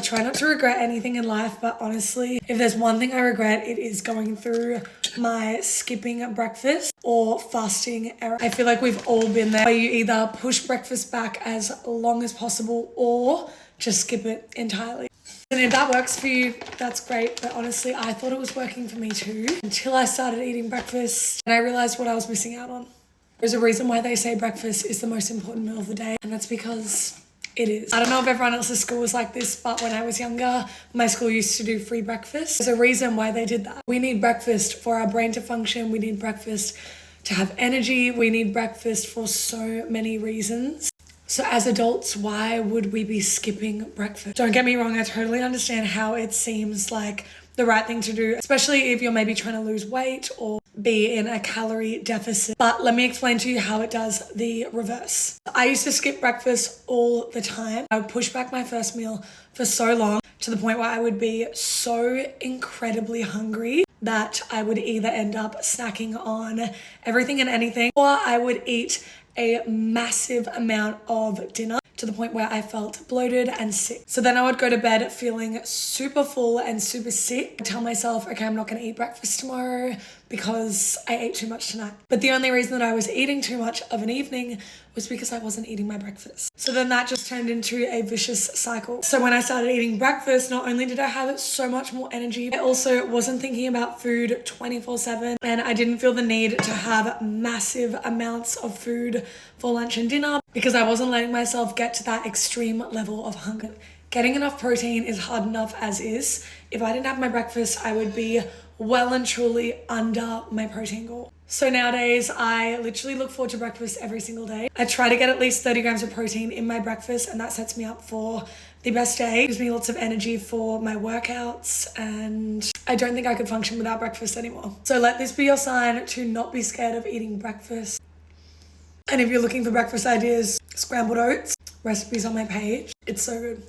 I try not to regret anything in life, but honestly, if there's one thing I regret, it is going through my skipping breakfast or fasting era. I feel like we've all been there, where you either push breakfast back as long as possible or just skip it entirely. And if that works for you, that's great. But honestly, I thought it was working for me too until I started eating breakfast and I realized what I was missing out on. There's a reason why they say breakfast is the most important meal of the day, and that's because it is. I don't know if everyone else's school was like this, but when I was younger, my school used to do free breakfast. There's a reason why they did that. We need breakfast for our brain to function. We need breakfast to have energy. We need breakfast for so many reasons. So as adults, why would we be skipping breakfast? Don't get me wrong, I totally understand how it seems like the right thing to do, especially if you're maybe trying to lose weight or be in a calorie deficit. But let me explain to you how it does the reverse. I used to skip breakfast all the time. I would push back my first meal for so long to the point where I would be so incredibly hungry that I would either end up snacking on everything and anything, or I would eat a massive amount of dinner to the point where I felt bloated and sick. So then I would go to bed feeling super full and super sick. I'd tell myself, okay, I'm not gonna eat breakfast tomorrow because I ate too much tonight. But the only reason that I was eating too much of an evening was because I wasn't eating my breakfast. So then that just turned into a vicious cycle. So when I started eating breakfast, not only did I have so much more energy, I also wasn't thinking about food 24/7, and I didn't feel the need to have massive amounts of food for lunch and dinner because I wasn't letting myself get to that extreme level of hunger. Getting enough protein is hard enough as is. If I didn't have my breakfast, I would be well and truly under my protein goal. So nowadays, I literally look forward to breakfast every single day. I try to get at least 30 grams of protein in my breakfast, and that sets me up for the best day. It gives me lots of energy for my workouts, and I don't think I could function without breakfast anymore. So let this be your sign to not be scared of eating breakfast. And if you're looking for breakfast ideas, scrambled oats, recipes on my page. It's so good.